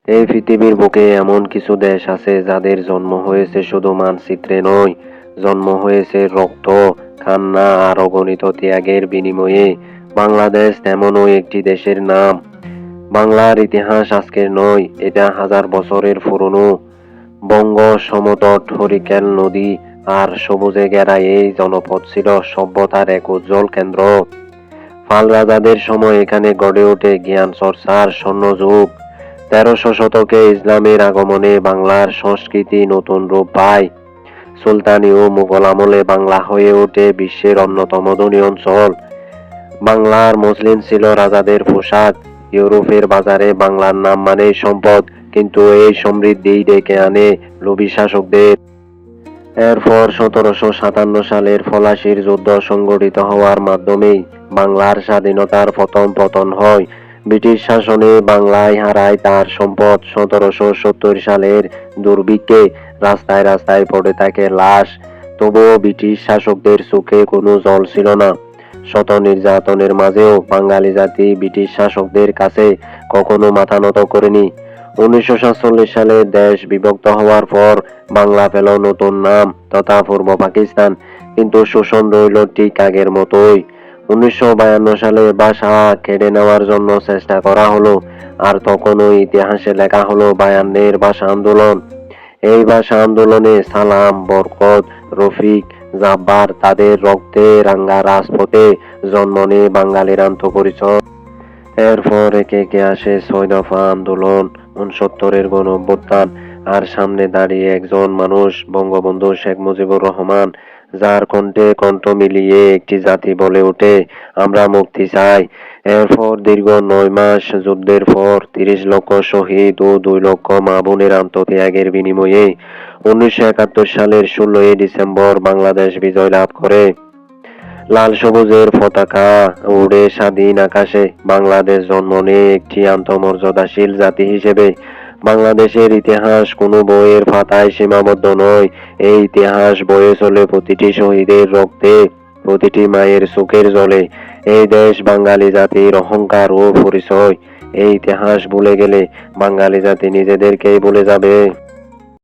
এই পৃথিবীর বুকে এমন কিছু দেশ আছে যাদের জন্ম হয়েছে শুধু মানচিত্রে নয়, জন্ম হয়েছে রক্ত, কান্না আর অগণিত ত্যাগের বিনিময়ে। বাংলাদেশ তেমনও একটি দেশের নাম। বাংলার ইতিহাস আজকের নয়, এটা হাজার বছরের পুরনো। বঙ্গ সমতট, হরিকেল নদী আর সবুজে ঘেরা এই জনপদ ছিল সভ্যতার এক উজ্জ্বল কেন্দ্র। পাল রাজাদের সময় এখানে গড়ে ওঠে জ্ঞান চর্চার স্বর্ণযুগ। 1300 শতকে ইসলামের আগমনে বাংলার সংস্কৃতি নতুন রূপ পায়। সুলতানি ও মুঘল আমলে বাংলা হয়ে ওঠে বিশ্বের অন্যতম ধনী অঞ্চল। বাংলার মসলিন ছিল রাজাদের পোশাক। ইউরোপের বাজারে বাংলার নাম মানেই সম্পদ, কিন্তু এই সমৃদ্ধি ডেকে আনে লোভী শাসকদের। এরপর 1757 সালের পলাশীর যুদ্ধ সংগঠিত হওয়ার মাধ্যমেই বাংলার স্বাধীনতার প্রথম পতন হয়। ব্রিটিশ শাসনে বাংলায় হারায় তার সম্পদ। 1770 সালের দুর্ভিক্ষে রাস্তায় রাস্তায় পড়ে থাকে লাশ। তবুও ব্রিটিশ শাসকদের চোখে কোনো জল ছিল না। শত নির্যাতনের মাঝেও বাঙালি জাতি ব্রিটিশ শাসকদের কাছে কখনো মাথা নত করেনি। 1947 সালে দেশ বিভক্ত হওয়ার পর বাংলা পেল নতুন নাম তথা পূর্ব পাকিস্তান, কিন্তু শোষণ রইল ঠিক আগের মতোই। 1952 সালে ভাষা কেড়ে নেওয়ার জন্য চেষ্টা করা হলো, আর তখনও ইতিহাসে লেখা হলো 52-এর ভাষা আন্দোলন। এই ভাষা আন্দোলনে সালাম, বরকত, রফিক, জাব্বার তাদের রক্তে রাঙ্গা রাজপথে জন্ম নিয়ে বাঙালির আত্মপরিচয়। এরপর একে একে আসে 6 দফা আন্দোলন, 69-এর গণঅভ্যুত্থান, আর সামনে দাঁড়িয়ে একজন মানুষ, বঙ্গবন্ধু শেখ মুজিবুর রহমান, যার কণ্ঠে কণ্ঠ মিলিয়ে একটি জাতি বলে ওঠে, আমরা মুক্তি চাই। এরপর দীর্ঘ 9 মাস যুদ্ধের পর 30 লক্ষ শহীদ ও 2 লক্ষ মা বোনের আত্মত্যাগের বিনিময়ে 1971 সালের 16 ডিসেম্বর বাংলাদেশ বিজয় লাভ করে। লাল সবুজের পতাকা উড়ে স্বাধীন আকাশে বাংলাদেশ জন্ম নেয় একটি আত্মমর্যাদাশীল জাতি হিসেবে। বাংলাদেশের ইতিহাস কোনো বইয়ের পাতায় সীমাবদ্ধ নয়। এই ইতিহাস বয়ে চলে প্রতিটি শহীদের রক্তে, প্রতিটি মায়ের চোখের জলে। এই দেশ বাঙালি জাতির অহংকার ও পরিচয়। এই ইতিহাস ভুলে গেলে বাঙালি জাতি নিজেদেরকেই ভুলে যাবে।